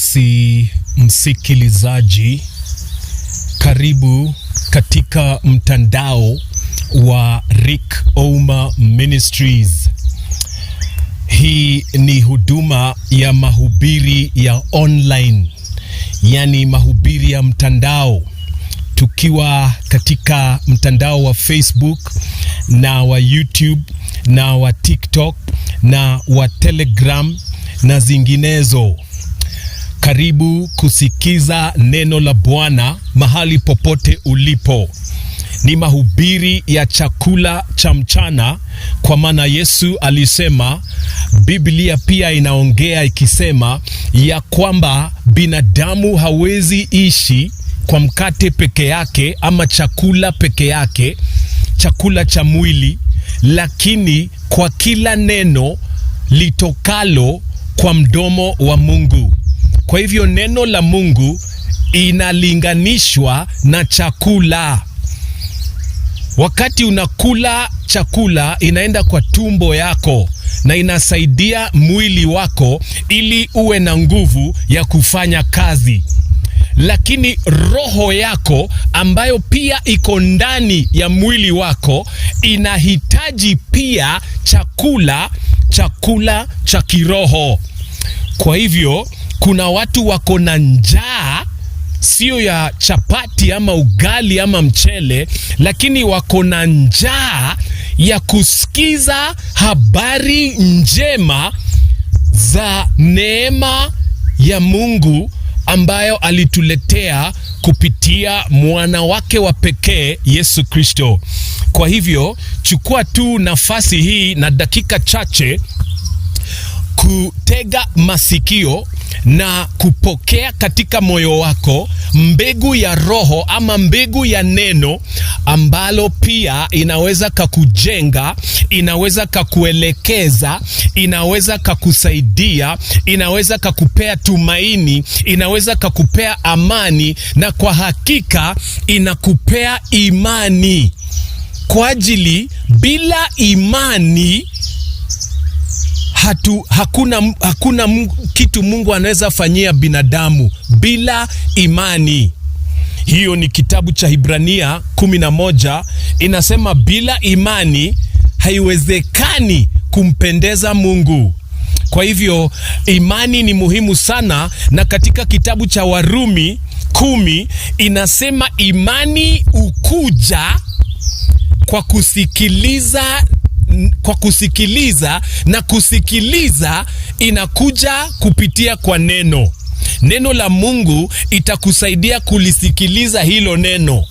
Basi msikilizaji, karibu katika mtandao wa Rick Ouma Ministries. Hii ni huduma ya mahubiri ya online, yani mahubiri ya mtandao, tukiwa katika mtandao wa Facebook na wa YouTube na wa TikTok na wa Telegram na zinginezo. Karibu kusikiza neno la Bwana mahali popote ulipo. Ni mahubiri ya chakula cha mchana, kwa maana Yesu alisema, Biblia pia inaongea ikisema ya kwamba binadamu hawezi ishi kwa mkate peke yake ama chakula peke yake, chakula cha mwili, lakini kwa kila neno litokalo kwa mdomo wa Mungu. Kwa hivyo neno la Mungu inalinganishwa na chakula. Wakati unakula chakula, inaenda kwa tumbo yako na inasaidia mwili wako ili uwe na nguvu ya kufanya kazi. Lakini roho yako ambayo pia iko ndani ya mwili wako inahitaji pia chakula cha kiroho. Kwa hivyo kuna watu wako na njaa, sio ya chapati ama ugali ama mchele, lakini wako na njaa ya kusikiza habari njema za neema ya Mungu ambayo alituletea kupitia mwana wake wa pekee Yesu Kristo. Kwa hivyo chukua tu nafasi hii na dakika chache kutega masikio na kupokea katika moyo wako mbegu ya roho ama mbegu ya neno ambalo pia inaweza kakujenga, inaweza kakuelekeza, inaweza kakusaidia, inaweza kakupea tumaini, inaweza kakupea amani, na kwa hakika inakupea imani. Kwa ajili bila imani hakuna kitu Mungu anaweza fanyia binadamu bila imani. Hiyo ni kitabu cha Hibrania 11, inasema bila imani haiwezekani kumpendeza Mungu. Kwa hivyo imani ni muhimu sana, na katika kitabu cha Warumi 10 inasema imani ukuja kwa kusikiliza na kusikiliza inakuja kupitia kwa neno. Neno la Mungu itakusaidia kulisikiliza hilo neno.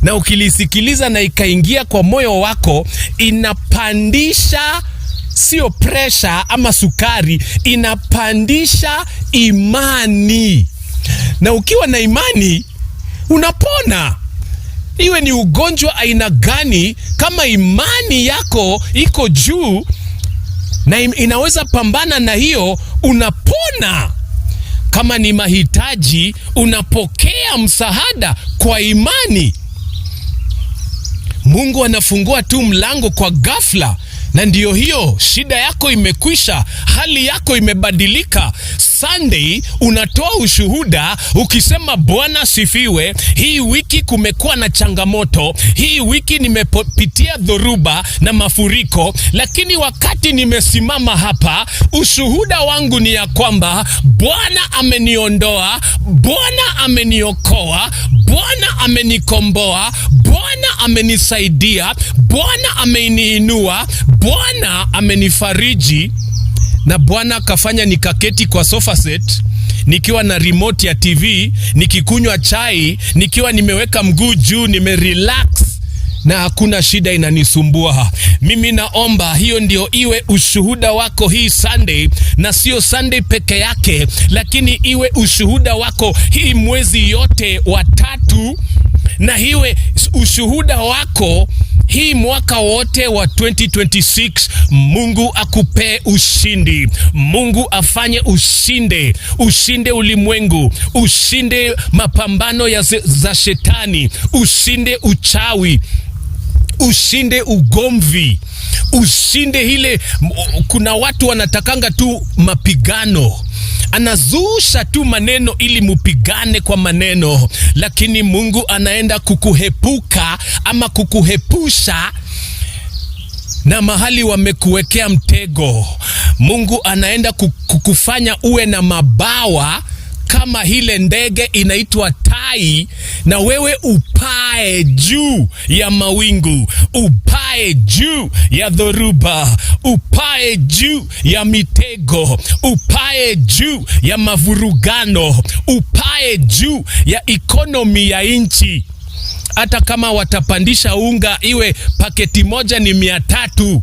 Na ukilisikiliza na ikaingia kwa moyo wako, inapandisha, sio pressure ama sukari, inapandisha imani. Na ukiwa na imani unapona. Iwe ni ugonjwa aina gani, kama imani yako iko juu na inaweza pambana na hiyo, unapona. Kama ni mahitaji, unapokea msaada kwa imani. Mungu anafungua tu mlango kwa ghafla, na ndiyo hiyo, shida yako imekwisha, hali yako imebadilika. Sunday unatoa ushuhuda ukisema, Bwana sifiwe, hii wiki kumekuwa na changamoto, hii wiki nimepitia dhoruba na mafuriko, lakini wakati nimesimama hapa, ushuhuda wangu ni ya kwamba Bwana ameniondoa, Bwana ameniokoa, Bwana amenikomboa, Bwana amenisaidia, Bwana ameniinua, Bwana amenifariji. Na Bwana kafanya nikaketi kwa sofa set, nikiwa na remote ya TV, nikikunywa chai, nikiwa nimeweka mguu juu, nimerelax, na hakuna shida inanisumbua. Mimi naomba hiyo ndio iwe ushuhuda wako hii Sunday, na sio Sunday peke yake, lakini iwe ushuhuda wako hii mwezi yote wa 3, na iwe ushuhuda wako hii mwaka wote wa 2026. Mungu akupe ushindi. Mungu afanye ushinde ulimwengu, ushinde mapambano za shetani, ushinde uchawi, ushinde ugomvi, ushinde ile. Kuna watu wanatakanga tu mapigano, anazusha tu maneno ili mupigane kwa maneno, lakini Mungu anaenda kukuhepuka ama kukuhepusha na mahali wamekuwekea mtego. Mungu anaenda kukufanya uwe na mabawa kama ile ndege inaitwa tai, na wewe upae juu ya mawingu, upae juu ya dhoruba, upae juu ya mitego, upae juu ya mavurugano, upae juu ya ekonomi ya nchi. Hata kama watapandisha unga iwe paketi moja ni 300,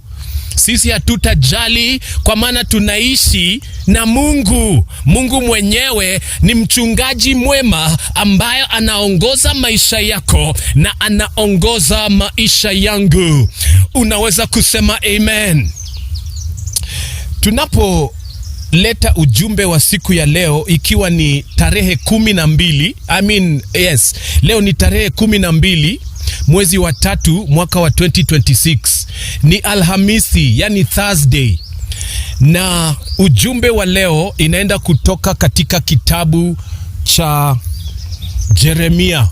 sisi hatutajali, kwa maana tunaishi na Mungu. Mungu mwenyewe ni mchungaji mwema ambaye anaongoza maisha yako na anaongoza maisha yangu. Unaweza kusema amen. Tunapoleta ujumbe wa siku ya leo, ikiwa ni tarehe 12, leo ni tarehe 12 mwezi wa 3 mwaka wa 2026. Ni Alhamisi, yani Thursday. Na ujumbe wa leo inaenda kutoka katika kitabu cha Jeremia.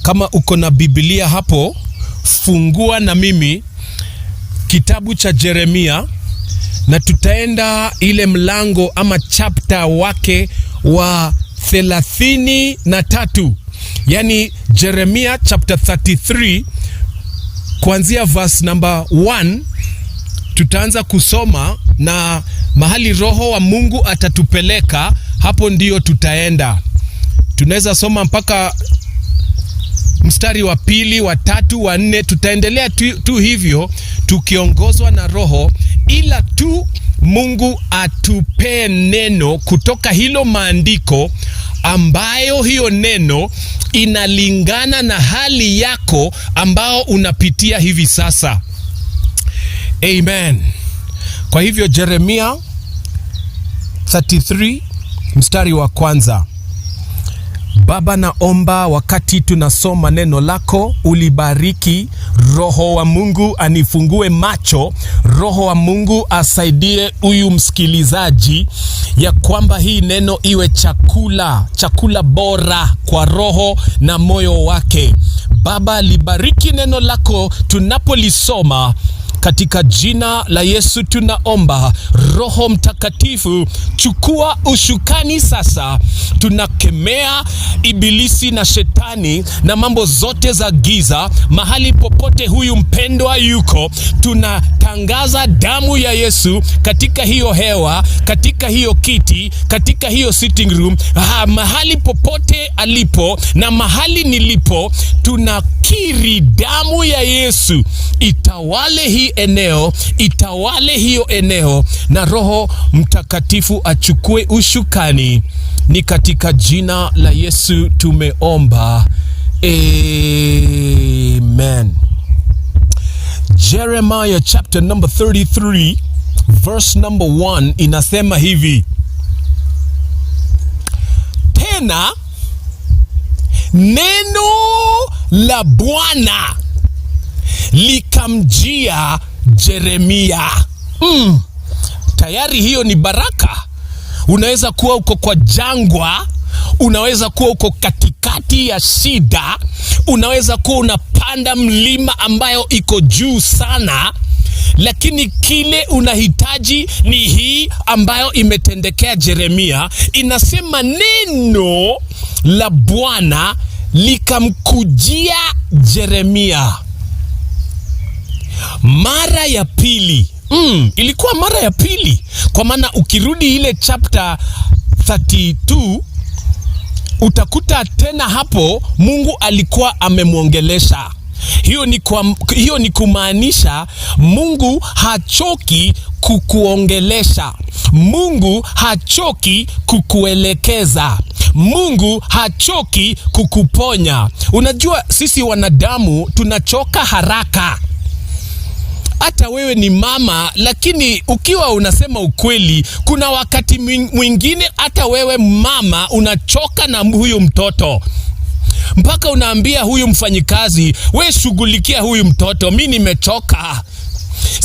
Kama uko na Biblia hapo, fungua na mimi kitabu cha Jeremia, na tutaenda ile mlango ama chapter wake wa 33. Yani Jeremia chapter 33 kuanzia verse number 1 tutaanza kusoma, na mahali Roho wa Mungu atatupeleka hapo ndio tutaenda. Tunaweza soma mpaka mstari wa 2, wa 3, wa 4. Tutaendelea tu hivyo tukiongozwa na Roho, ila tu Mungu atupee neno kutoka hilo maandiko ambayo hiyo neno inalingana na hali yako ambao unapitia hivi sasa. Amen. Kwa hivyo Jeremia 33 mstari wa 1. Baba, naomba wakati tunasoma neno lako ulibariki. Roho wa Mungu anifungue macho. Roho wa Mungu asaidie huyu msikilizaji, ya kwamba hii neno iwe chakula bora kwa roho na moyo wake. Baba, libariki neno lako tunapolisoma. Katika jina la Yesu tunaomba. Roho Mtakatifu, chukua ushukani sasa. Tunakemea ibilisi na shetani na mambo zote za giza mahali popote huyu mpendwa yuko. Tunatangaza damu ya Yesu katika hiyo hewa, katika hiyo kiti, katika hiyo sitting room, mahali popote alipo na mahali nilipo. Tunakiri damu ya Yesu itawale hii eneo, itawale hiyo eneo, na Roho Mtakatifu achukue ushukani. Ni katika jina la Yesu tumeomba. Amen. Jeremiah chapter number 33 verse number 1 inasema hivi: tena neno la Bwana likamjia Jeremia. Tayari hiyo ni baraka. Unaweza kuwa uko kwa jangwa, unaweza kuwa uko katikati ya shida, unaweza kuwa unapanda mlima ambayo iko juu sana, lakini kile unahitaji ni hii ambayo imetendekea Jeremia. Inasema neno la Bwana likamkujia Jeremia mara ya pili. Ilikuwa mara ya pili, kwa maana ukirudi ile chapter 32 utakuta tena hapo Mungu alikuwa amemwongelesha. Hiyo ni kumaanisha Mungu hachoki kukuongelesha. Mungu hachoki kukuelekeza. Mungu hachoki kukuponya. Unajua sisi wanadamu tunachoka haraka. Hata wewe ni mama, lakini ukiwa unasema ukweli, kuna wakati mwingine hata wewe mama unachoka na huyu mtoto, mpaka unaambia huyu mfanyikazi, we shughulikia huyu mtoto, mimi nimechoka.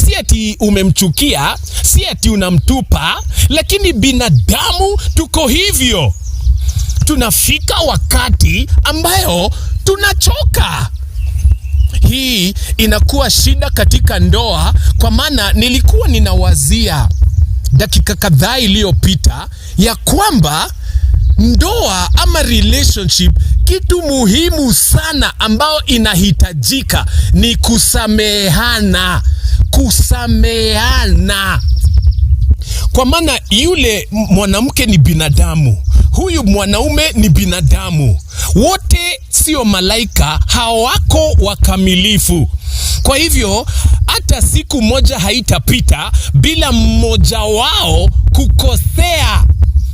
si ati umemchukia, si ati unamtupa, lakini binadamu tuko hivyo. Tunafika wakati ambayo tunachoka. Hii inakuwa shida katika ndoa, kwa maana nilikuwa ninawazia dakika kadhaa iliyopita ya kwamba ndoa ama relationship, kitu muhimu sana ambao inahitajika ni kusameheana. Kusameheana. Kwa maana yule mwanamke ni binadamu, huyu mwanaume ni binadamu. Wote sio malaika, hawako wakamilifu. Kwa hivyo hata siku moja haitapita bila mmoja wao kukosea.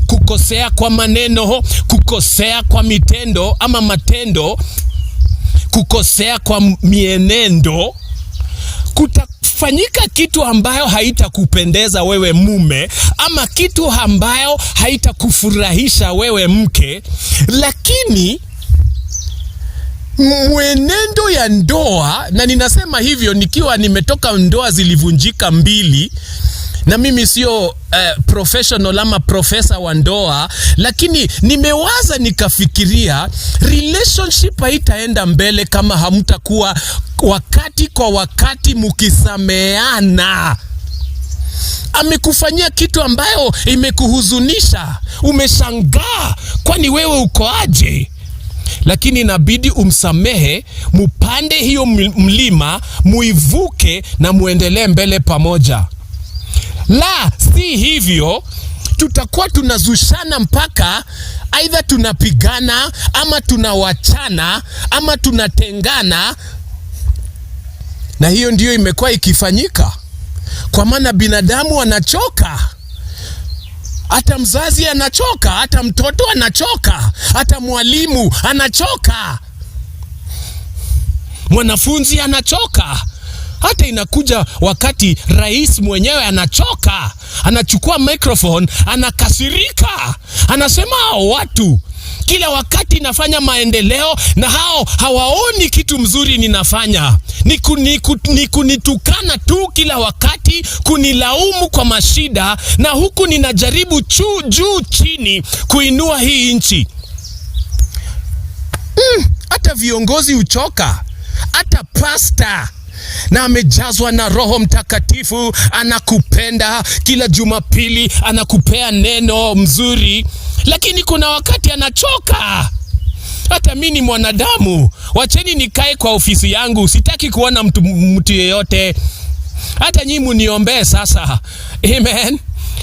Kukosea kwa maneno, kukosea kwa mitendo ama matendo, kukosea kwa mienendo. Kutafanyika kitu ambayo haitakupendeza wewe mume, ama kitu ambayo haitakufurahisha wewe mke, lakini mwenendo ya ndoa, na ninasema hivyo nikiwa nimetoka ndoa zilivunjika 2, na mimi sio professional ama profesa wa ndoa, lakini nimewaza nikafikiria, relationship haitaenda mbele kama hamtakuwa wakati kwa wakati mukisameheana. Amekufanyia kitu ambayo imekuhuzunisha, umeshangaa, kwani wewe uko aje? Lakini inabidi umsamehe, mupande hiyo mlima, muivuke na muendelee mbele pamoja. La si hivyo, tutakuwa tunazushana mpaka aidha tunapigana, ama tunawachana, ama tunatengana. Na hiyo ndiyo imekuwa ikifanyika, kwa maana binadamu anachoka. Hata mzazi anachoka, hata mtoto anachoka, hata mwalimu anachoka, mwanafunzi anachoka. Hata inakuja wakati rais mwenyewe anachoka, anachukua microphone, anakasirika, anasema watu kila wakati nafanya maendeleo na hao hawaoni kitu mzuri ninafanya. Ni kunitukana tu kila wakati, kunilaumu kwa mashida, na huku ninajaribu juu chini kuinua hii nchi. Hata viongozi uchoka, hata pastor na amejazwa na Roho Mtakatifu, anakupenda kila Jumapili, anakupea neno mzuri, lakini kuna wakati anachoka. Hata mimi ni mwanadamu, wacheni nikae kwa ofisi yangu, sitaki kuona mtu yeyote. Hata nyinyi muniombee sasa. Amen.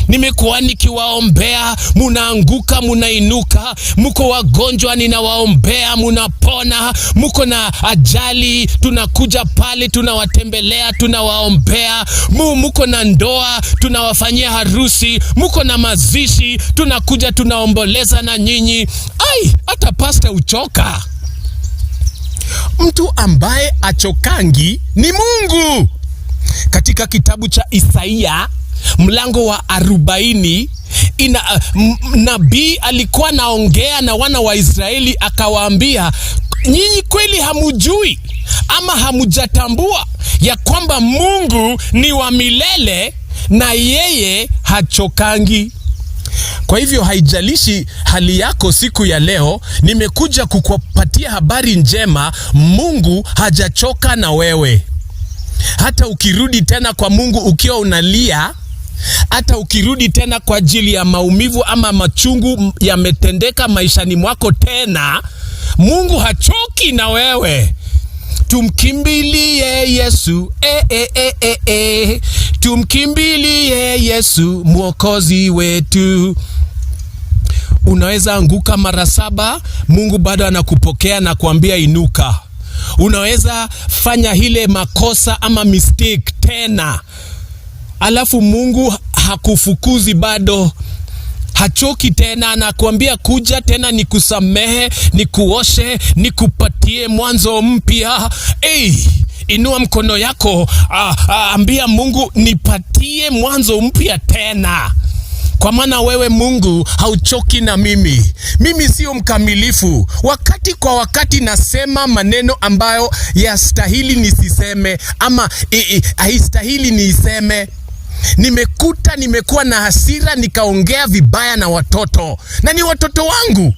Nimekuwa nikiwaombea, munaanguka, munainuka. Muko wagonjwa, ninawaombea, munapona. Muko na ajali, tunakuja pale, tunawatembelea, tunawaombea. Muko na ndoa, tunawafanyia harusi. Muko na mazishi, tunakuja, tunaomboleza na nyinyi. Hata pastor uchoka. Mtu ambaye achokangi ni Mungu. Katika kitabu cha Isaia mlango wa 40, nabii alikuwa naongea na wana wa Israeli, akawaambia, nyinyi kweli hamujui ama hamujatambua ya kwamba Mungu ni wa milele na yeye hachokangi. Kwa hivyo haijalishi hali yako siku ya leo, nimekuja kukupatia habari njema. Mungu hajachoka na wewe. Hata ukirudi tena kwa Mungu ukiwa unalia, hata ukirudi tena kwa ajili ya maumivu ama machungu yametendeka maishani mwako tena, Mungu hachoki na wewe. Tumkimbilie Yesu, tumkimbilie Yesu mwokozi wetu. Unaweza anguka mara 7, Mungu bado anakupokea na kuambia inuka. Unaweza fanya hile makosa ama mistake tena, alafu Mungu hakufukuzi bado, hachoki tena, anakuambia kuja tena nikusamehe, nikuoshe, nikupatie mwanzo mpya. Inua mkono yako, ambia Mungu nipatie mwanzo mpya tena. Kwa maana wewe Mungu hauchoki na mimi. Mimi sio mkamilifu. Wakati kwa wakati nasema maneno ambayo yastahili nisiseme ama haistahili niiseme. Nimekuwa na hasira nikaongea vibaya na watoto. Na ni watoto wangu.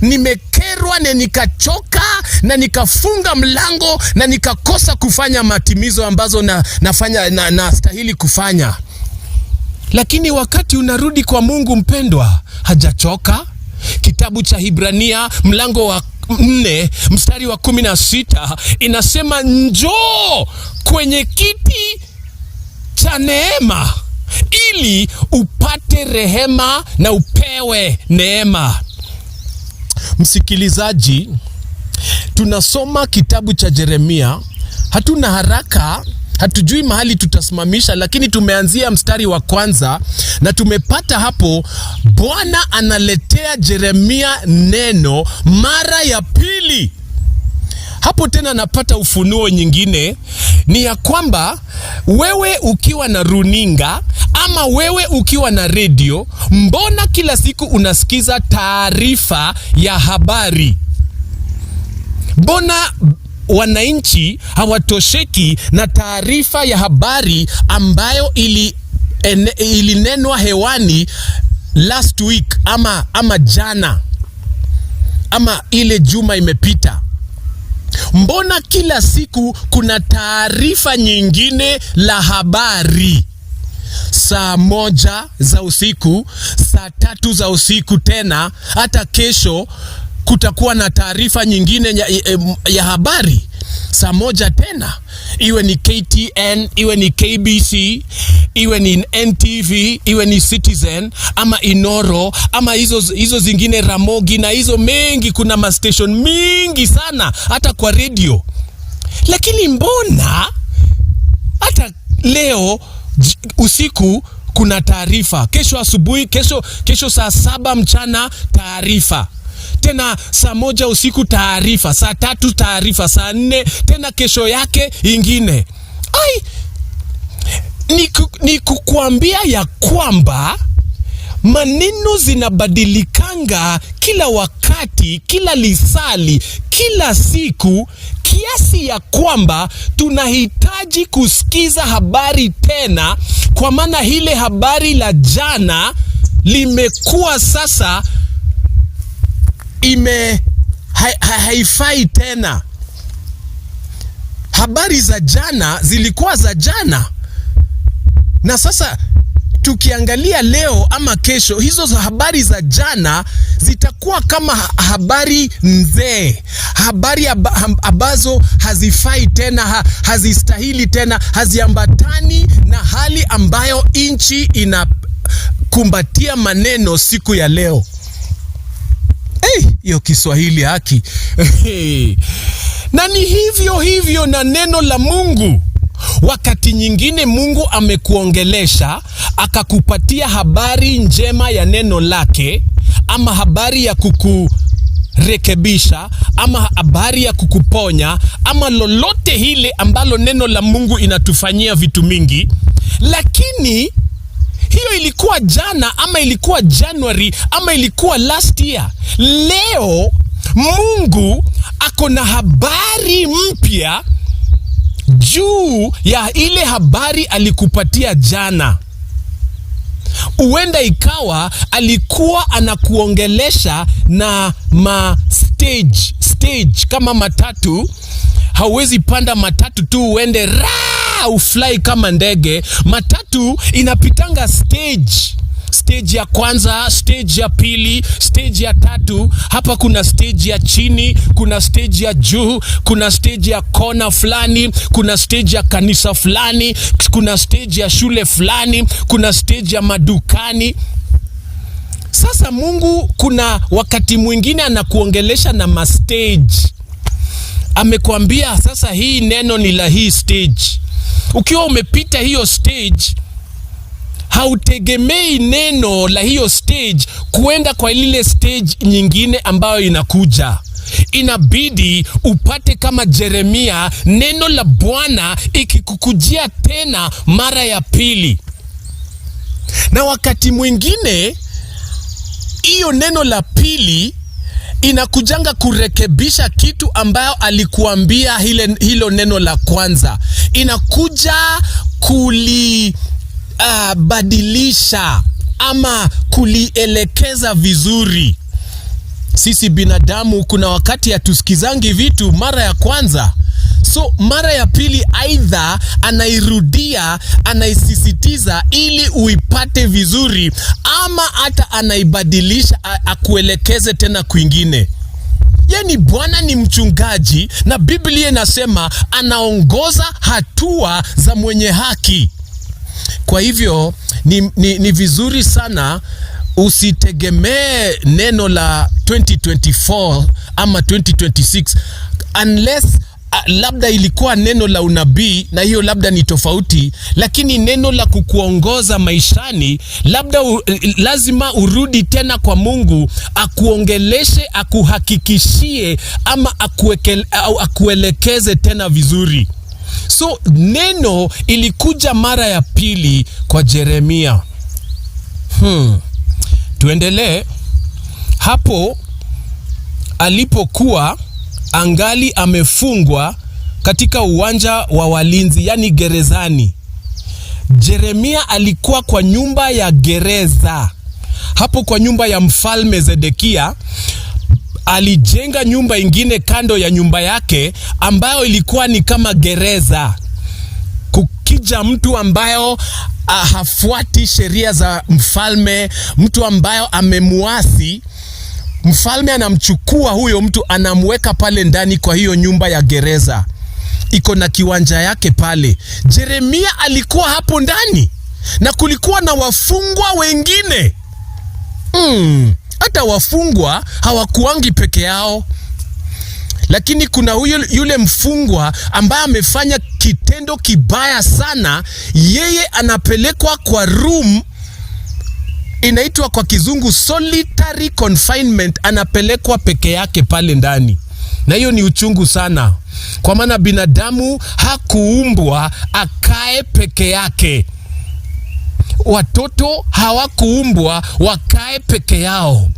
Nimekerwa na nikachoka na nikafunga mlango na nikakosa kufanya matimizo ambazo nastahili kufanya. Lakini wakati unarudi kwa Mungu mpendwa, hajachoka. Kitabu cha Hibrania mlango wa 4 mstari wa 16 inasema, njoo kwenye kiti cha neema ili upate rehema na upewe neema. Msikilizaji, tunasoma kitabu cha Yeremia. Hatuna haraka, hatujui mahali tutasimamisha, lakini tumeanzia mstari wa 1 na tumepata hapo Bwana analetea Yeremia neno mara ya pili. Hapo tena napata ufunuo nyingine, ni ya kwamba wewe ukiwa na runinga ama wewe ukiwa na redio, mbona kila siku unasikiza taarifa ya habari? Mbona wananchi hawatosheki na taarifa ya habari ambayo ilinenwa hewani last week ama jana ama ile juma imepita? Mbona kila siku kuna taarifa nyingine la habari? Saa 1 za usiku, saa 3 za usiku, tena hata kesho kutakuwa na taarifa nyingine ya habari saa 1 tena, iwe ni KTN, iwe ni KBC, iwe ni NTV, iwe ni Citizen ama Inoro ama hizo zingine Ramogi na hizo mengi. Kuna ma station mingi sana hata kwa radio. Lakini mbona hata leo usiku kuna taarifa, kesho asubuhi, kesho saa 7 mchana taarifa, tena saa 1 usiku taarifa, saa 3 taarifa, saa 4 tena kesho yake ingine. Ni kukuambia ya kwamba maneno zinabadilikanga kila wakati, kila lisali, kila siku, kiasi ya kwamba tunahitaji kusikiza habari tena, kwa maana ile habari la jana limekuwa sasa haifai tena. Habari za jana zilikuwa za jana, na sasa tukiangalia leo ama kesho, hizo habari za jana zitakuwa kama habari nzee, habari ambazo hazifai tena, hazistahili tena, haziambatani na hali ambayo nchi inakumbatia maneno siku ya leo. Hiyo Kiswahili haki. Na ni hivyo na neno la Mungu. Wakati nyingine Mungu amekuongelesha akakupatia habari njema ya neno lake, ama habari ya kukurekebisha, ama habari ya kukuponya, ama lolote hile ambalo neno la Mungu inatufanyia vitu mingi. Lakini hiyo ilikuwa jana, ama ilikuwa January, ama ilikuwa last year. Leo Mungu ako na habari mpya juu ya ile habari alikupatia jana. Uenda ikawa alikuwa anakuongelesha na stage kama matatu. Hauwezi panda matatu tu uende ufly kama ndege. Matatu inapitanga stage ya kwanza, stage ya pili, stage ya tatu. Hapa kuna stage ya chini, kuna stage ya juu, kuna stage ya kona fulani, kuna stage ya kanisa fulani, kuna stage ya shule fulani, kuna stage ya madukani. Sasa Mungu kuna wakati mwingine anakuongelesha na stage. Amekwambia sasa hii neno ni la hii stage. Ukiwa umepita hiyo stage, hautegemei neno la hiyo stage kuenda kwa ile stage nyingine ambayo inakuja. Inabidi upate kama Yeremia, neno la Bwana ikikukujia tena mara ya pili. Na wakati mwingine hiyo neno la pili inakujanga kurekebisha kitu ambayo alikuambia hilo neno la kwanza. Inakuja kulibadilisha ama kulielekeza vizuri. Sisi binadamu kuna wakati hatusikizangi vitu mara ya kwanza. So mara ya pili aidha anairudia, anaisisitiza ili uipate vizuri, ama hata anaibadilisha akuelekeze tena kwingine. Yani Bwana ni mchungaji na Biblia inasema anaongoza hatua za mwenye haki. Kwa hivyo ni vizuri sana usitegemee neno la 2024 ama 2026 unless labda ilikuwa neno la unabii, na hiyo labda ni tofauti, lakini neno la kukuongoza maishani labda lazima urudi tena kwa Mungu akuongeleshe, akuhakikishie ama akuelekeze tena vizuri. So neno ilikuja mara ya pili kwa Yeremia. Tuendelee. Hapo alipokuwa angali amefungwa katika uwanja wa walinzi, yani gerezani. Yeremia alikuwa kwa nyumba ya gereza. Hapo kwa nyumba ya mfalme Zedekia alijenga nyumba ingine kando ya nyumba yake ambayo ilikuwa ni kama gereza. Kukija mtu ambayo hafuati sheria za mfalme, mtu ambayo amemuasi, mfalme anamchukua huyo mtu, anamweka pale ndani kwa hiyo nyumba ya gereza. Iko na kiwanja yake pale. Yeremia alikuwa hapo ndani na kulikuwa na wafungwa wengine. Hata wafungwa hawakuangi peke yao. Lakini kuna yule mfungwa ambaye amefanya kitendo kibaya sana. Yeye anapelekwa kwa room inaitwa kwa kizungu solitary confinement. Anapelekwa peke yake pale ndani. Na hiyo ni uchungu sana, kwa maana binadamu hakuumbwa akae peke yake. Watoto hawakuumbwa wakae peke yao.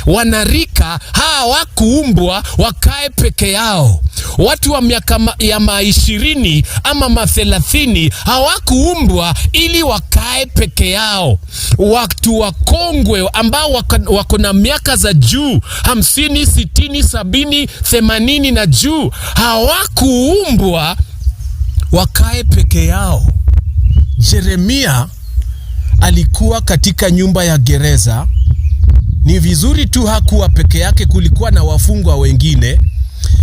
Wanarika hawakuumbwa wakae peke yao. Watu wa miaka ya 20 ama 30 hawakuumbwa ili wakae peke yao. Watu wakongwe ambao wako na miaka za juu 50, 60, 70, 80 na juu hawakuumbwa wakae peke yao. Yeremia alikuwa katika nyumba ya gereza. Ni vizuri tu hakuwa peke yake, kulikuwa na wafungwa wengine.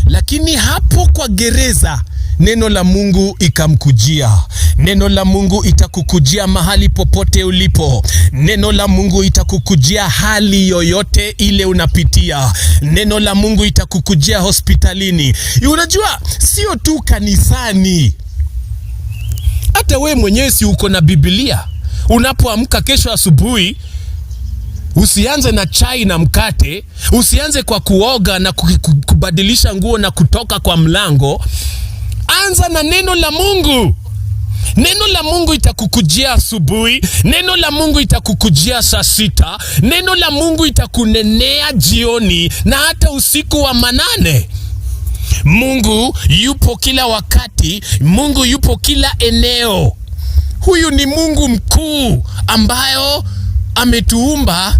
Lakini hapo kwa gereza neno la Mungu ikamkujia. Neno la Mungu itakukujia mahali popote ulipo. Neno la Mungu itakukujia hali yoyote ile unapitia. Neno la Mungu itakukujia hospitalini. Unajua sio tu kanisani. Hata we mwenyewe si uko na Biblia. Unapoamka kesho asubuhi, usianze na chai na mkate, usianze kwa kuoga na kubadilisha nguo na kutoka kwa mlango. Anza na neno la Mungu. Neno la Mungu itakukujia asubuhi, neno la Mungu itakukujia saa 6, neno la Mungu itakunenea jioni na hata usiku wa manane. Mungu yupo kila wakati, Mungu yupo kila eneo. Huyu ni Mungu mkuu ambayo ametuumba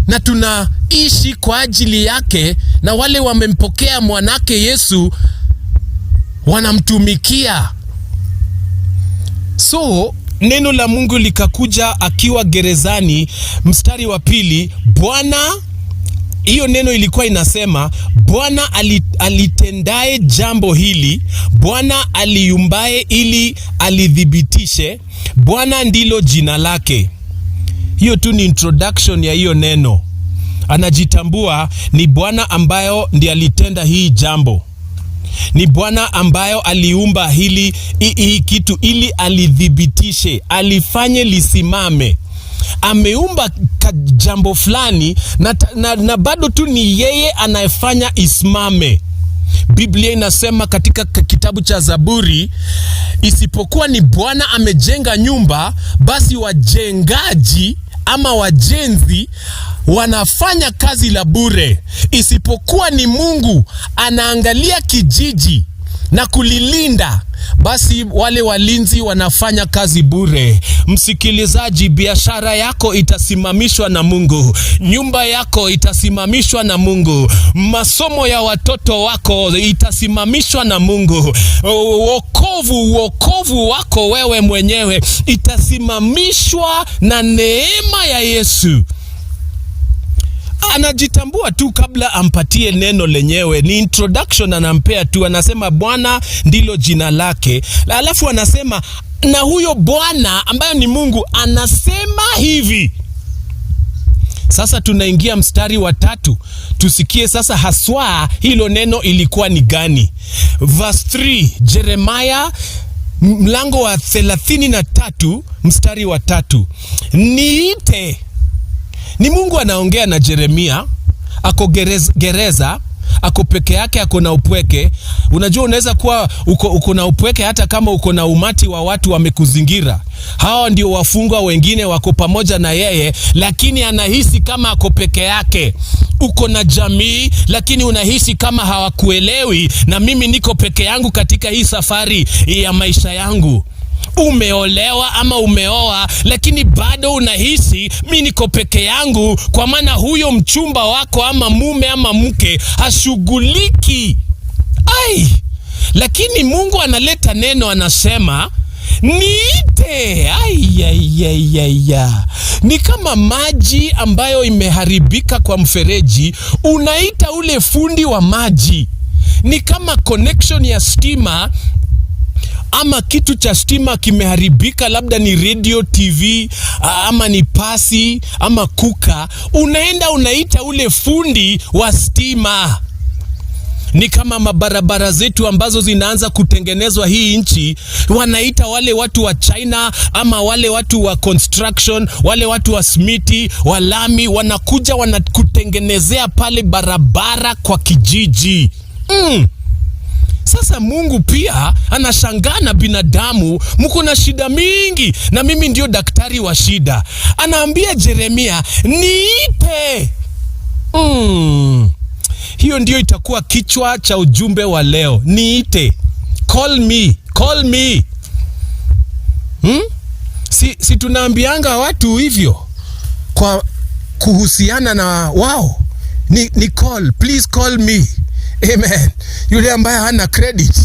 na tunaishi kwa ajili yake, na wale wamempokea mwanake Yesu wanamtumikia. So neno la Mungu likakuja akiwa gerezani. Mstari wa 2, Bwana, hiyo neno ilikuwa inasema Bwana alitendaye jambo hili, Bwana aliumbaye ili alithibitishe, Bwana ndilo jina lake. Hiyo tu ni introduction ya hiyo neno. Anajitambua ni Bwana ambayo ndiye alitenda hii jambo. Ni Bwana ambayo aliumba hii kitu ili alithibitishe, alifanye lisimame. Ameumba jambo fulani na bado tu ni yeye anayefanya isimame. Biblia inasema katika kitabu cha Zaburi isipokuwa ni Bwana amejenga nyumba, basi wajengaji ama wajenzi wanafanya kazi la bure. Isipokuwa ni Mungu anaangalia kijiji na kulilinda, basi wale walinzi wanafanya kazi bure. Msikilizaji, biashara yako itasimamishwa na Mungu, nyumba yako itasimamishwa na Mungu, masomo ya watoto wako itasimamishwa na Mungu, wokovu wako wewe mwenyewe itasimamishwa na neema ya Yesu. Anajitambua tu kabla ampatie neno lenyewe, ni introduction anampea tu, anasema Bwana ndilo jina lake. Alafu anasema na huyo Bwana ambaye ni Mungu anasema hivi. Sasa tunaingia mstari wa 3, tusikie sasa haswa hilo neno ilikuwa ni gani. Verse 3, Jeremiah mlango wa 33 mstari wa 3. Niite. Ni Mungu anaongea na Jeremia, ako gereza, ako peke yake, ako na upweke. Unajua unaweza kuwa uko na upweke hata kama uko na umati wa watu wamekuzingira. Hao ndio wafungwa wengine wako pamoja na yeye, lakini anahisi kama ako peke yake. Uko na jamii lakini unahisi kama hawakuelewi, na mimi niko peke yangu katika hii safari ya maisha yangu. Umeolewa ama umeoa, lakini bado unahisi mimi niko peke yangu, kwa maana huyo mchumba wako ama mume ama mke hashughuliki. Lakini Mungu analeta neno, anasema niite. Ni kama maji ambayo imeharibika kwa mfereji, unaita ule fundi wa maji. Ni kama connection ya stima ama kitu cha stima kimeharibika, labda ni radio, TV, ama ni pasi ama kuka, unaenda unaita ule fundi wa stima. Ni kama mabarabara zetu ambazo zinaanza kutengenezwa hii nchi, wanaita wale watu wa China ama wale watu wa construction, wale watu wa smiti, wa lami, wanakuja wanakutengenezea pale barabara kwa kijiji. Sasa Mungu pia anashangaa na binadamu, mko na shida mingi na mimi ndio daktari wa shida. Anaambia Jeremia, niite. Hiyo ndio itakuwa kichwa cha ujumbe wa leo. Niite. Call me. Si tunaambianga watu hivyo kwa kuhusiana na wao. Ni call, please call me. Amen. Yule ambaye hana credit,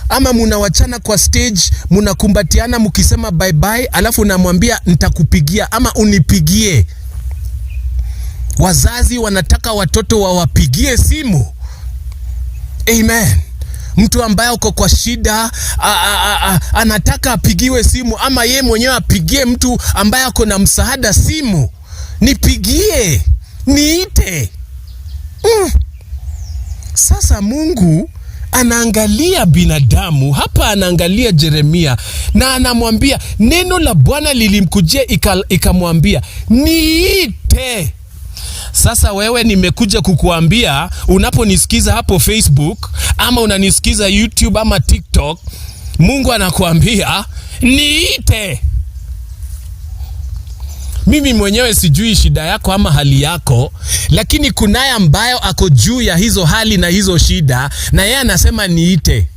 ama munawachana kwa stage, munakumbatiana mukisema bye bye, alafu unamwambia nitakupigia ama unipigie. Wazazi wanataka watoto wawapigie simu. Amen. Mtu ambaye uko kwa shida anataka apigiwe simu, ama ye mwenyewe apigie mtu ambaye ako na msaada simu. Nipigie, niite. Sasa Mungu anaangalia binadamu hapa, anaangalia Jeremia na anamwambia, neno la Bwana lilimkujia ikamwambia niite. Sasa wewe, nimekuja kukuambia, unaponisikiza hapo Facebook ama unanisikiza YouTube ama TikTok, Mungu anakuambia niite. Mimi mwenyewe sijui shida yako ama hali yako, lakini kunaye ambayo ako juu ya hizo hali na hizo shida, na yeye anasema niite.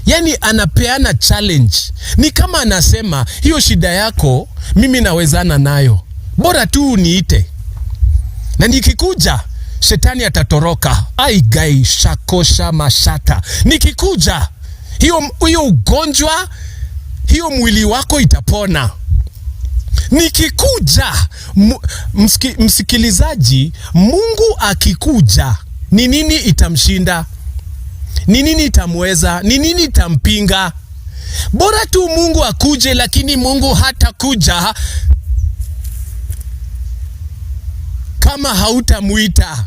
Yani anapeana challenge. Ni kama anasema hiyo shida yako mimi nawezana nayo, bora tu niite. Na nikikuja shetani atatoroka. Gai shakosha mashata. Nikikuja hiyo ugonjwa, hiyo mwili wako itapona. Nikikuja, msikilizaji, Mungu akikuja, ni nini itamshinda? Ni nini itamweza? Ni nini itampinga? Bora tu Mungu akuje, lakini Mungu hatakuja kama hautamuita.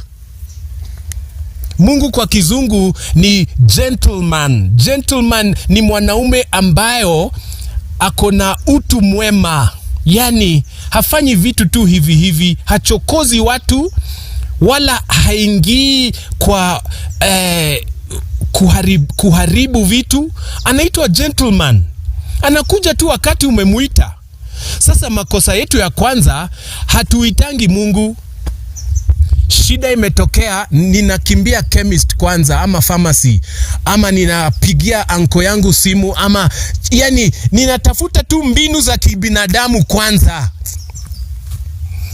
Mungu kwa kizungu ni gentleman. Gentleman ni mwanaume ambayo akona utu mwema. Yani hafanyi vitu tu hivi hivi, hachokozi watu, wala haingii kuharibu vitu, anaitwa gentleman. Anakuja tu wakati umemuita. Sasa makosa yetu ya kwanza, hatuitangi Mungu. Shida imetokea, ninakimbia chemist kwanza ama pharmacy, ama ninapigia anko yangu simu, ama yani ninatafuta tu mbinu za kibinadamu kwanza.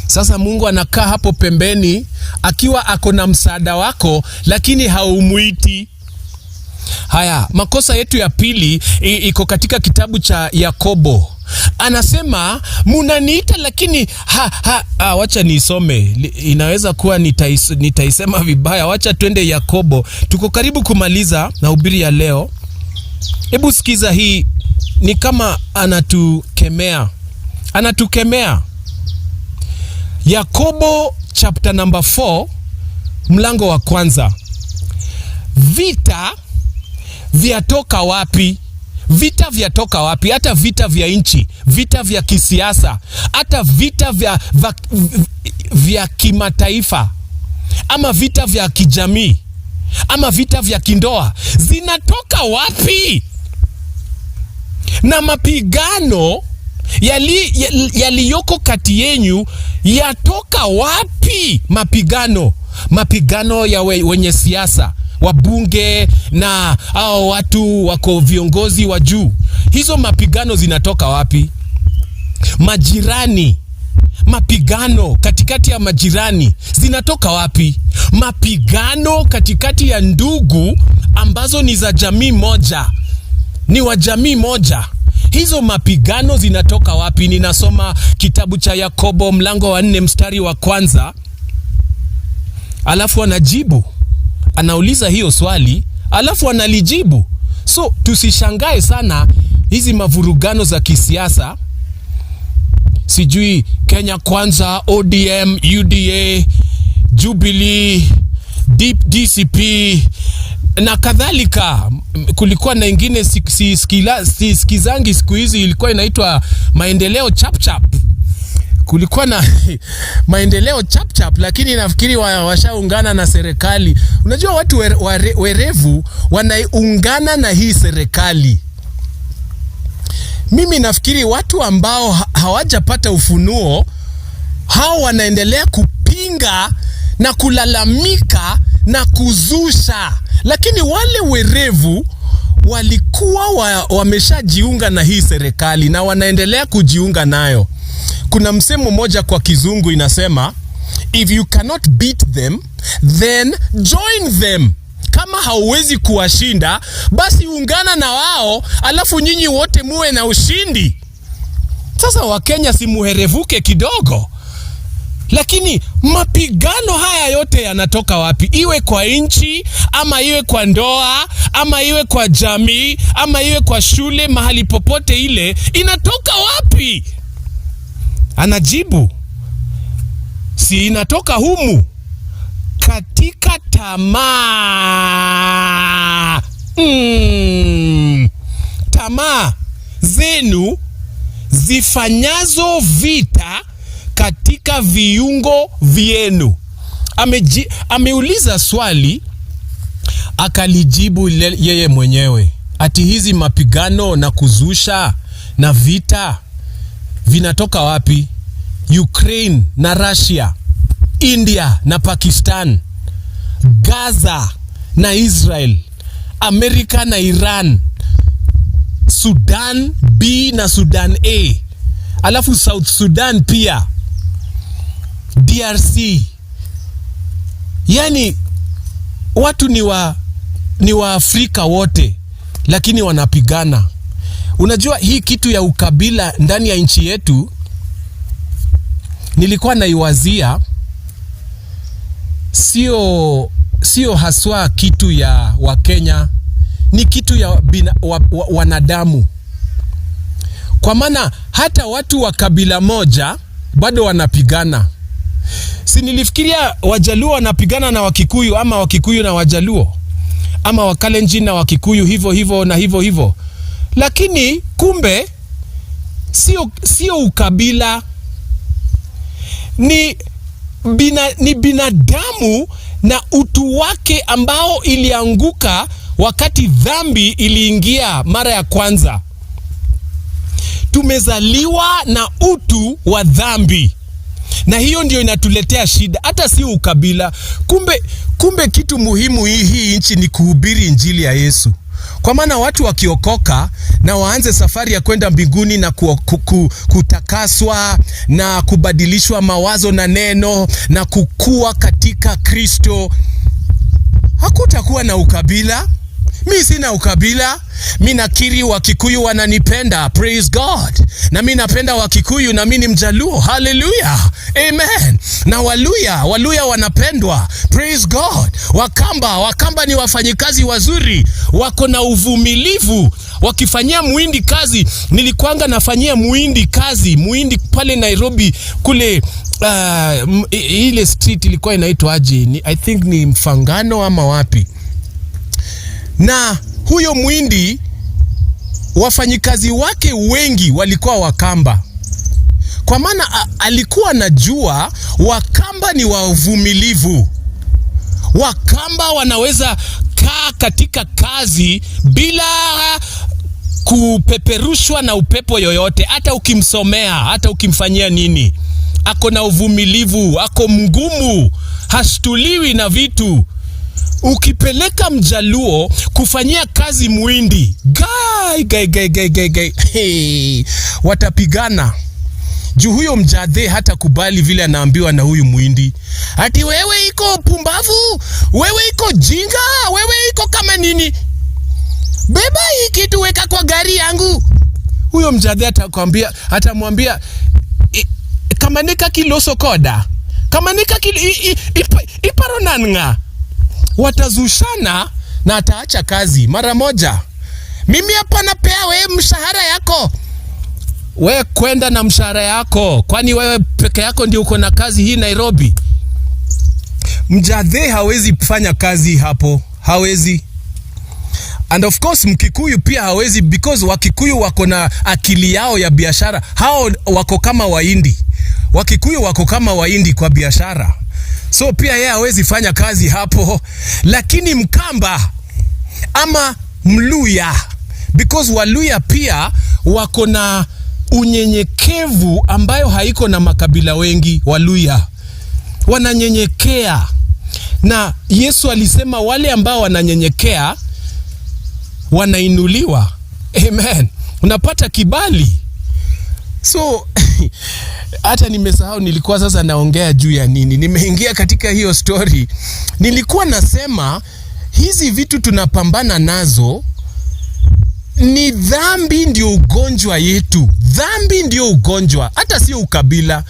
Sasa Mungu anakaa hapo pembeni akiwa ako na msaada wako, lakini haumuiti. Haya, makosa yetu ya pili iko katika kitabu cha Yakobo. Anasema munaniita lakini wacha nisome, inaweza kuwa nitaisema vibaya. Wacha twende Yakobo, tuko karibu kumaliza na hubiri ya leo. Hebu sikiza hii, ni kama anatukemea. Yakobo chapter number 4 mlango wa kwanza. Vita vyatoka wapi? Vita vyatoka wapi? Hata vita vya nchi, vita vya kisiasa, hata vita vya kimataifa, ama vita vya kijamii, ama vita vya kindoa, zinatoka wapi? Na mapigano yaliyoko kati yenu yatoka wapi? Mapigano ya wenye siasa, wabunge na hao watu wako viongozi wa juu. Hizo mapigano zinatoka wapi? Majirani, mapigano katikati ya majirani zinatoka wapi? Mapigano katikati ya ndugu ambazo ni za jamii moja, ni wa jamii moja, hizo mapigano zinatoka wapi? Ninasoma kitabu cha Yakobo mlango wa 4 mstari wa kwanza. Alafu anajibu, anauliza hiyo swali, alafu analijibu. So tusishangae sana hizi mavurugano za kisiasa, sijui Kenya Kwanza, ODM, UDA, Jubilee, DCP na kadhalika. Kulikuwa na ingine sikizangi siku hizi, ilikuwa inaitwa Maendeleo Chapchap. Kulikuwa na Maendeleo Chapchap, lakini nafikiri washaungana na serikali. Unajua watu werevu wanaungana na hii serikali. Mimi nafikiri watu ambao hawajapata ufunuo, hao wanaendelea kupinga na kulalamika na kuzusha. Lakini wale werevu walikuwa wameshajiunga na hii serikali na wanaendelea kujiunga nayo. Kuna msemo moja kwa kizungu inasema, if you cannot beat them, then join them. Kama hauwezi kuwashinda, basi ungana na wao, alafu nyinyi wote muwe na ushindi. Sasa Wakenya si muherevuke kidogo. Lakini mapigano haya yote yanatoka wapi? Iwe kwa nchi, ama iwe kwa ndoa, ama iwe kwa jamii, ama iwe kwa shule, mahali popote ile, inatoka wapi? Anajibu, si inatoka humu, katika tamaa. Tamaa zenu zifanyazo vita katika viungo vyenu. Ameuliza swali, akalijibu yeye mwenyewe. Ati hizi mapigano na kuzusha na vita vinatoka wapi? Ukraine na Russia, India na Pakistan, Gaza na Israel, Amerika na Iran, Sudan B na Sudan A, alafu South Sudan pia, DRC. Yani watu ni wa Afrika wote, lakini wanapigana. Unajua hii kitu ya ukabila ndani ya nchi yetu, nilikuwa naiwazia, sio haswa kitu ya Wakenya, ni kitu ya wanadamu. Kwa maana hata watu wa kabila moja bado wanapigana. Si nilifikiria Wajaluo wanapigana na Wakikuyu, ama Wakikuyu na Wajaluo, ama Wakalenjin na Wakikuyu, hivyo na hivyo. Lakini kumbe sio ukabila, ni binadamu na utu wake ambao ilianguka wakati dhambi iliingia mara ya kwanza, tumezaliwa na utu wa dhambi, na hiyo ndio inatuletea shida, hata si ukabila. Kumbe kitu muhimu hii nchi ni kuhubiri injili ya Yesu. Kwa maana watu wakiokoka na waanze safari ya kwenda mbinguni na kutakaswa na kubadilishwa mawazo na neno na kukua katika Kristo, hakutakuwa na ukabila. Mi sina ukabila. Mi nakiri Wakikuyu wananipenda, praise God. Na mi napenda Wakikuyu, na mi ni Mjaluo, hallelujah, amen. Na Waluya wanapendwa, praise God. Wakamba ni wafanyikazi wazuri, wako na uvumilivu. Wakifanyia Muhindi kazi, nilikuanga nafanyia Muhindi kazi, Muhindi pale Nairobi kule, ile street ilikuwa inaitwa aje, I think ni Mfangano ama wapi. Na huyo Muhindi, wafanyikazi wake wengi walikuwa Wakamba, kwa maana alikuwa anajua Wakamba ni wavumilivu. Wakamba wanaweza kaa katika kazi bila kupeperushwa na upepo yoyote, hata ukimsomea, hata ukimfanyia nini. Ako na uvumilivu, ako mgumu, hashtuliwi na vitu. Ukipeleka Mjaluo kufanyia kazi Muhindi, hey, watapigana. Juu huyo Mjadhe hata kubali vile anaambiwa na huyu Muhindi. Ati wewe iko pumbavu, wewe iko jinga, wewe iko kama nini. Beba hii kitu weka kwa gari yangu. Huyo Mjadhe atamwambia kama nika kiloso koda, kama nika iparonanga. Watazushana na ataacha kazi mara moja. Mimi hapa napea wewe mshahara yako. Wewe kwenda na mshahara yako, kwani wewe peke yako ndio uko na kazi hii Nairobi? Mjadhe hawezi kufanya kazi hapo, hawezi. And of course Mkikuyu pia hawezi, because Wakikuyu wako na akili yao ya biashara. Hao wako kama Wahindi. Wakikuyu wako kama Wahindi kwa biashara. So pia yeye hawezi fanya kazi hapo. Lakini Mkamba ama Mluya, because Waluya pia wako na unyenyekevu ambayo haiko na makabila wengi. Waluya wananyenyekea, na Yesu alisema wale ambao wananyenyekea wanainuliwa. Amen. Unapata kibali. So hata nimesahau nilikuwa sasa naongea juu ya nini. Nimeingia katika hiyo story. Nilikuwa nasema hizi vitu tunapambana nazo, ni dhambi ndio ugonjwa yetu. Dhambi ndio ugonjwa, hata sio ukabila.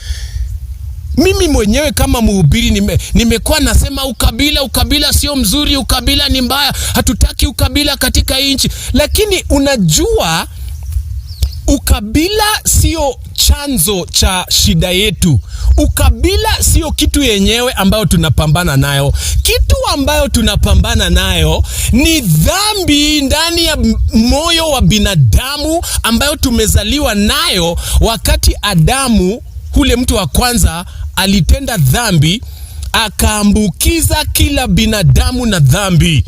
Mimi mwenyewe kama mhubiri nimekuwa nasema ukabila sio mzuri, ukabila ni mbaya, hatutaki ukabila katika nchi. Lakini unajua ukabila sio chanzo cha shida yetu. Ukabila sio kitu yenyewe ambayo tunapambana nayo. Kitu ambayo tunapambana nayo ni dhambi ndani ya moyo wa binadamu ambayo tumezaliwa nayo. Wakati Adamu, ule mtu wa kwanza, alitenda dhambi, akaambukiza kila binadamu na dhambi.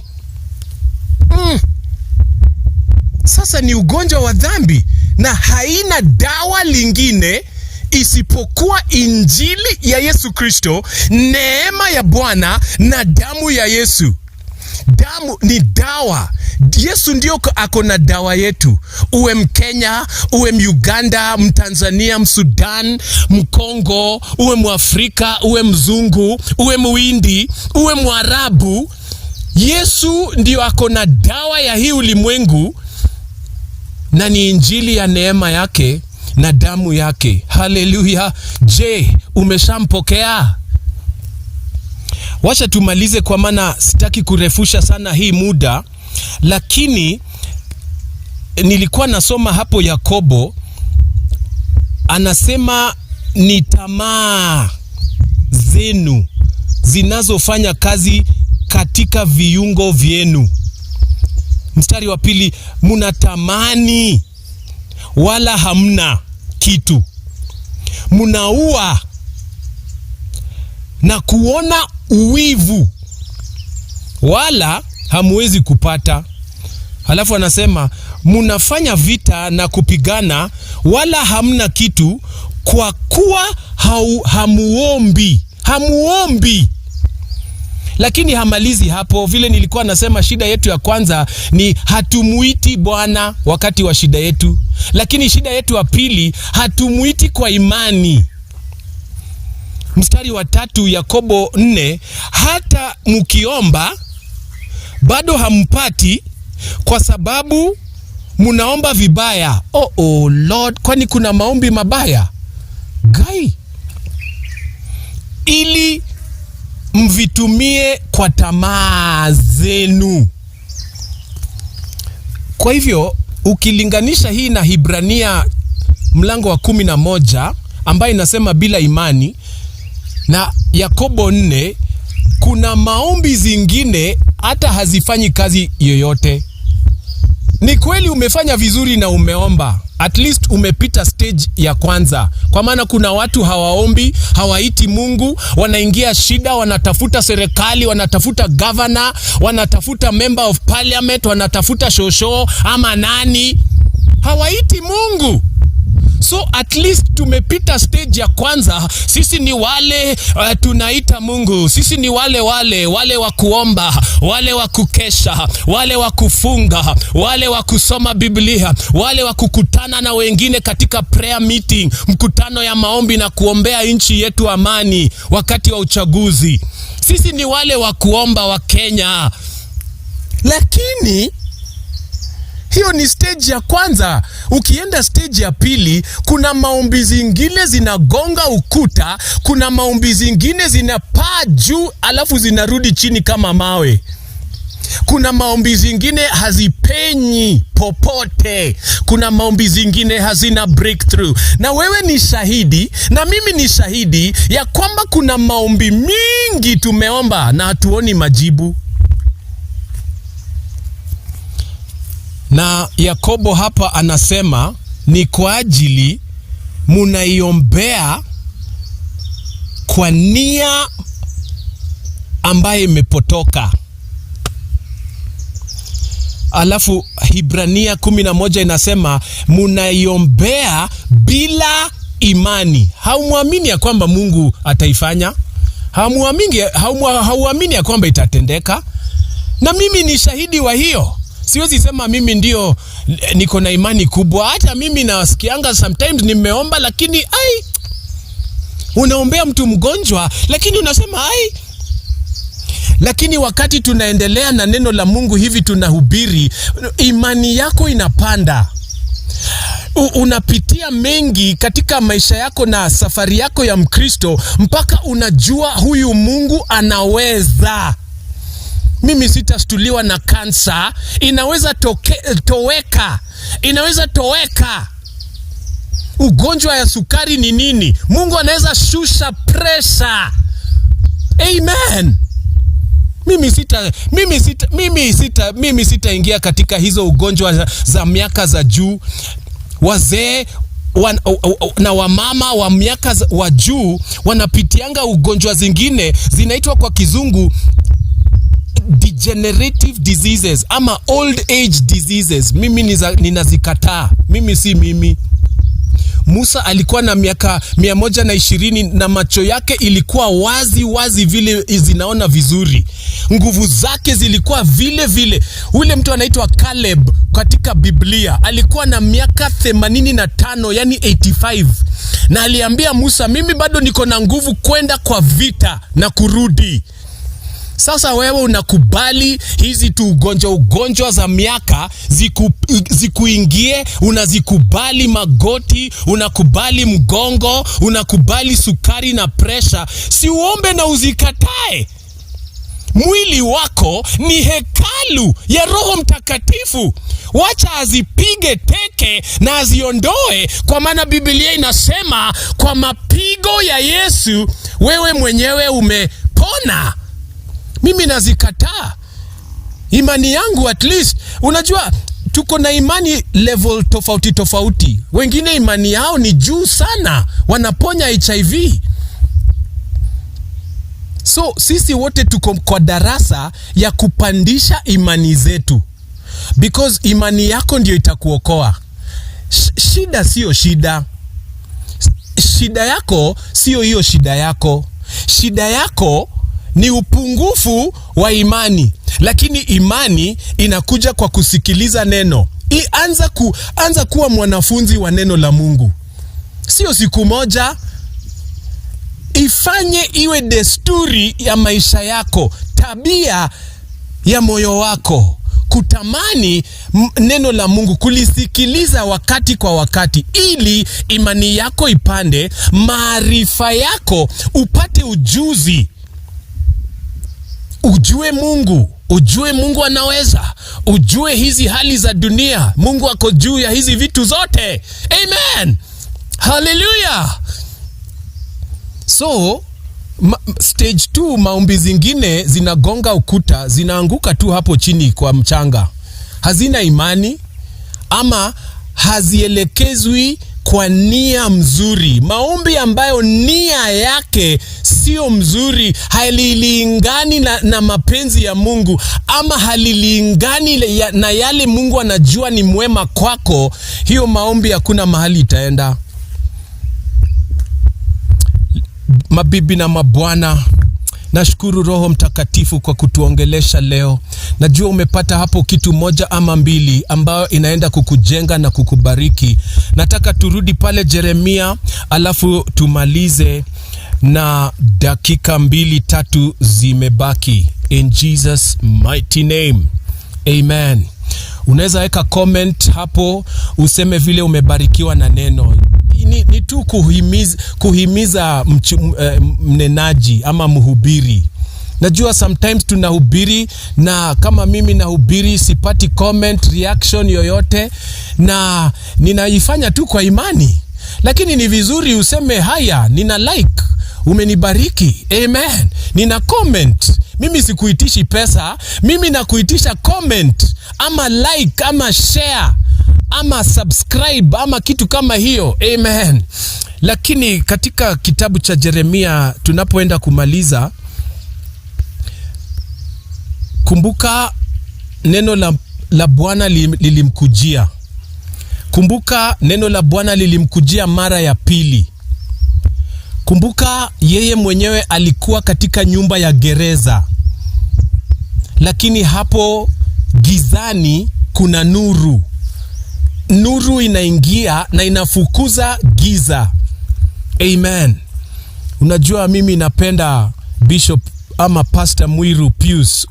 Sasa ni ugonjwa wa dhambi, na haina dawa lingine isipokuwa injili ya Yesu Kristo, neema ya Bwana na damu ya Yesu. Damu ni dawa. Yesu ndio ako na dawa yetu. Uwe Mkenya, uwe Muganda, Mtanzania, Msudan, Mkongo, uwe Mwafrika, uwe mzungu, uwe Muhindi, uwe Mwarabu, Yesu ndio ako na dawa ya hii ulimwengu, na ni injili ya neema yake na damu yake. Haleluya. Je, umeshampokea? Wacha tumalize, kwa maana sitaki kurefusha sana hii muda. Lakini nilikuwa nasoma hapo Yakobo anasema ni tamaa zenu zinazofanya kazi katika viungo vyenu. Mstari wa 2, mnatamani wala hamna kitu, mnaua na kuona uwivu wala hamwezi kupata. Halafu anasema munafanya vita na kupigana wala hamna kitu, kwa kuwa hamuombi. Lakini hamalizi hapo. Vile nilikuwa nasema, shida yetu ya kwanza ni hatumuiti Bwana wakati wa shida yetu. Lakini shida yetu ya pili, hatumuiti kwa imani. Mstari wa 3 Yakobo 4, hata mkiomba bado hampati kwa sababu munaomba vibaya. Oh Lord, kwani kuna maombi mabaya? Gai, ili mvitumie kwa tamaa zenu. Kwa hivyo ukilinganisha hii na Hibrania mlango wa 11 ambayo inasema bila imani, na Yakobo 4, kuna maombi zingine hata hazifanyi kazi yoyote. Ni kweli umefanya vizuri na umeomba, at least umepita stage ya kwanza. Kwa maana kuna watu hawaombi, hawaiti Mungu, wanaingia shida, wanatafuta serikali, wanatafuta governor, wanatafuta member of parliament, wanatafuta shosho ama nani, hawaiti Mungu. So at least tumepita stage ya kwanza. Sisi ni wale tunaita Mungu. Sisi ni wale wa kuomba, wale wa kukesha, wale wa kufunga, wale wa kusoma Biblia, wale wa kukutana na wengine katika prayer meeting, mkutano ya maombi na kuombea nchi yetu amani wakati wa uchaguzi. Sisi ni wale wa kuomba wa Kenya. Lakini hiyo ni stage ya kwanza. Ukienda stage ya pili, kuna maombi zingine zinagonga ukuta, kuna maombi zingine zinapaa juu alafu zinarudi chini kama mawe. Kuna maombi zingine hazipenyi popote. Kuna maombi zingine hazina breakthrough. Na wewe ni shahidi na mimi ni shahidi ya kwamba kuna maombi mingi tumeomba na hatuoni majibu. Na Yakobo hapa anasema ni kwa ajili munaiombea kwa nia ambaye imepotoka. Alafu Hibrania 11 inasema munaiombea bila imani. Haumuamini ya kwamba Mungu ataifanya. Hauamini ya kwamba itatendeka. Na mimi ni shahidi wa hiyo. Siwezi sema mimi ndio niko na imani kubwa. Hata mimi nasikianga sometimes nimeomba, lakini unaombea mtu mgonjwa lakini unasema Lakini wakati tunaendelea na neno la Mungu hivi tunahubiri, imani yako inapanda. Unapitia mengi katika maisha yako na safari yako ya Mkristo mpaka unajua huyu Mungu anaweza. Mimi sitastuliwa na kansa, inaweza toweka. Ugonjwa ya sukari ni nini? Mungu anaweza shusha pressure. Amen. Mimi sitaingia katika hizo ugonjwa za miaka za juu. Wazee na wamama wa miaka wa juu wanapitianga ugonjwa zingine zinaitwa kwa kizungu degenerative diseases ama old age diseases. Mimi ninazikataa. Mimi si mimi. Musa alikuwa na miaka 120 na macho yake ilikuwa wazi vile zinaona vizuri. Nguvu zake zilikuwa vile. Ule mtu anaitwa Caleb katika Biblia alikuwa na miaka 85, yani 85. Na aliambia Musa, mimi bado niko na nguvu kwenda kwa vita na kurudi. Sasa wewe unakubali hizi tu ugonjwa za miaka zikuingie, unazikubali magoti, unakubali mgongo, unakubali sukari na presha. Si uombe na uzikatae. Mwili wako ni hekalu ya Roho Mtakatifu. Wacha azipige teke na aziondoe, kwa maana Biblia inasema kwa mapigo ya Yesu wewe mwenyewe umepona. Mimi nazikataa. Imani yangu at least, unajua tuko na imani level tofauti. Wengine imani yao ni juu sana, wanaponya HIV. So sisi wote tuko kwa darasa ya kupandisha imani zetu. because imani yako ndio itakuokoa. Shida sio shida. Shida yako sio hiyo shida yako. Shida yako ni upungufu wa lakini imani inakuja kwa kusikiliza neno. Anza kuwa mwanafunzi wa neno la Mungu. Sio siku moja. Ifanye iwe desturi ya maisha yako, tabia ya moyo wako, kutamani neno la Mungu, kulisikiliza wakati kwa wakati, ili imani yako ipande, maarifa yako, upate ujuzi. Ujue Mungu anaweza. Ujue hizi hali za dunia, Mungu ako juu ya hizi vitu zote. Amen. Hallelujah. So stage 2, maombi zingine zinagonga ukuta, zinaanguka tu hapo chini kwa mchanga. Hazina imani ama hazielekezwi kwa nia mzuri. Maombi ambayo nia yake sio mzuri, halilingani na mapenzi ya Mungu, ama halilingani na yale Mungu anajua ni mwema kwako, hiyo maombi hakuna mahali itaenda. Mabibi na mabwana, nashukuru Roho Mtakatifu kwa kutuongelesha leo. Najua umepata hapo kitu moja ama mbili ambayo inaenda kukujenga na kukubariki. Nataka turudi pale Yeremia, alafu tumalize na dakika 2-3 zimebaki. In Jesus mighty name. Amen. Unaweza weka comment hapo useme vile umebarikiwa na neno. Ni tu kuhimiza mnenaji ama mhubiri. Najua sometimes tunahubiri, na kama mimi nahubiri sipati comment, reaction yoyote, na ninaifanya tu kwa imani. Lakini ni vizuri useme haya, nina like, umenibariki. Amen. Nina comment. Mimi sikuitishi pesa, mimi nakuitisha comment ama like ama share ama subscribe ama kitu kama hiyo. Amen. Lakini katika kitabu cha Yeremia tunapoenda kumaliza, kumbuka neno la Bwana lilimkujia. Kumbuka neno la Bwana lilimkujia mara ya pili. Kumbuka yeye mwenyewe alikuwa katika nyumba ya gereza, lakini hapo gizani kuna nuru. Nuru inaingia na inafukuza giza. Amen. Unajua mimi napenda Bishop ama Pastor Muiru Pius.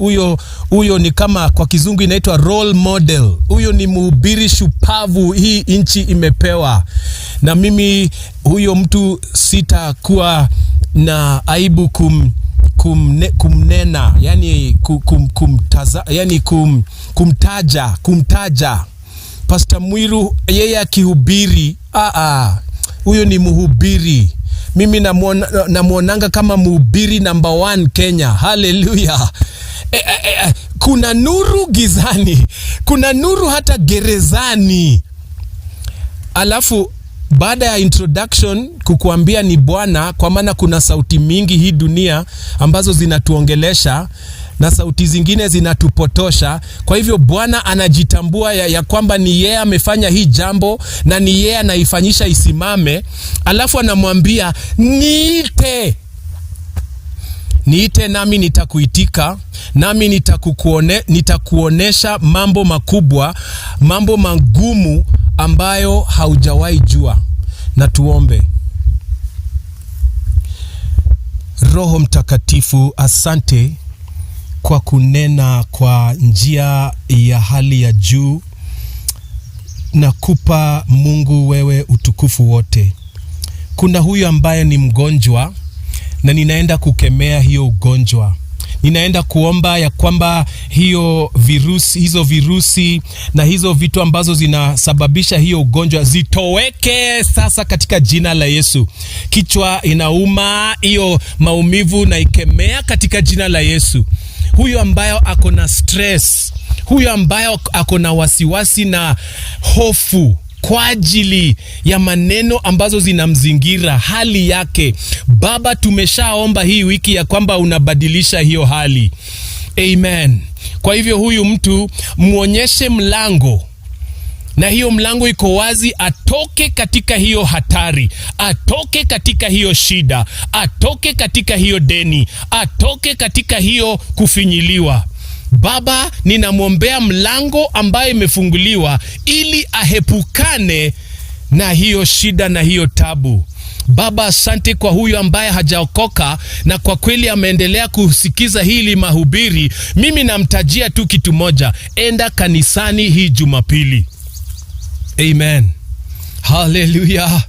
Huyo ni kama kwa kizungu inaitwa role model. Huyo ni mhubiri shupavu hii nchi imepewa. Na mimi huyo mtu sitakuwa na aibu kumnena, yani kumtaja. Pastor Muiru yeye akihubiri, huyo ni mhubiri. Mimi namuonanga kama mhubiri number 1 Kenya. Hallelujah. Kuna nuru gizani, kuna nuru hata gerezani. Alafu baada ya introduction kukuambia ni Bwana, kwa maana kuna sauti mingi hii dunia ambazo zinatuongelesha na sauti zingine zinatupotosha. Kwa hivyo Bwana anajitambua ya kwamba ni yeye amefanya hii jambo na ni yeye anaifanyisha isimame. Alafu anamwambia niite nami nitakuitika, nami nitakuonesha mambo makubwa, mambo magumu ambayo haujawahi jua. Na tuombe. Roho Mtakatifu, asante kwa kunena kwa njia ya hali ya juu. Nakupa Mungu wewe utukufu wote. Kuna huyu ambaye ni mgonjwa na ninaenda kukemea hiyo ugonjwa. Ninaenda kuomba ya kwamba hizo virusi na hizo vitu ambazo zinasababisha hiyo ugonjwa zitoweke sasa katika jina la Yesu. Kichwa inauma, hiyo maumivu na ikemea katika jina la Yesu. Huyo ambayo ako na stress, huyo ambayo ako na wasiwasi na hofu kwa ajili ya maneno ambazo zinamzingira hali yake, Baba tumeshaomba hii wiki ya kwamba unabadilisha hiyo hali. Amen. Kwa hivyo huyu mtu muonyeshe mlango, na hiyo mlango iko wazi, atoke katika hiyo hatari, atoke katika hiyo shida, atoke katika hiyo deni, atoke katika hiyo kufinyiliwa. Baba, ninamwombea mlango ambayo imefunguliwa ili ahepukane na hiyo shida na hiyo tabu. Baba, asante kwa huyu ambaye hajaokoka na kwa kweli ameendelea kusikiza hili mahubiri. Mimi namtajia tu kitu moja: enda kanisani hii Jumapili. Amen. Hallelujah.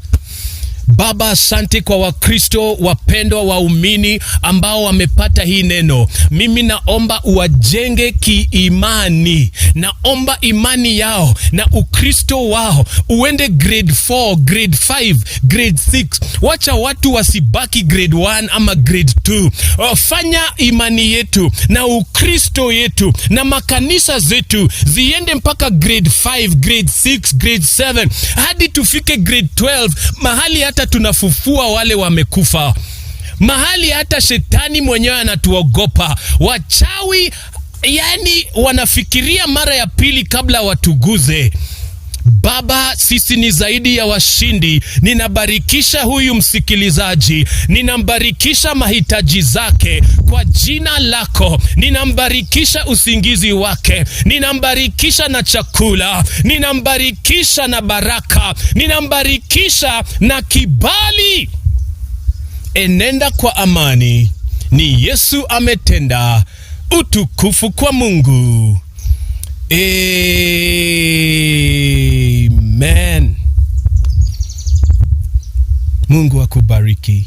Baba, asante kwa Wakristo wapendwa waumini ambao wamepata hii neno. Mimi naomba uwajenge kiimani. Naomba imani yao na Ukristo wao uende grade 4, grade 5, grade 6. Wacha watu wasibaki grade 1 ama grade 2. Fanya imani yetu na Ukristo yetu na makanisa zetu ziende mpaka grade 5, grade 6, grade 7 hadi tufike grade 12, mahali hata tunafufua wale wamekufa, mahali hata shetani mwenyewe anatuogopa. Wachawi yani wanafikiria mara ya pili kabla watuguze. Baba, sisi ni zaidi ya washindi. Ninabarikisha huyu msikilizaji, ninambarikisha mahitaji zake kwa jina lako. Ninambarikisha usingizi wake, ninambarikisha na chakula, ninambarikisha na baraka, ninambarikisha na kibali. Enenda kwa amani, ni Yesu ametenda. Utukufu kwa Mungu. Amen. Mungu akubariki.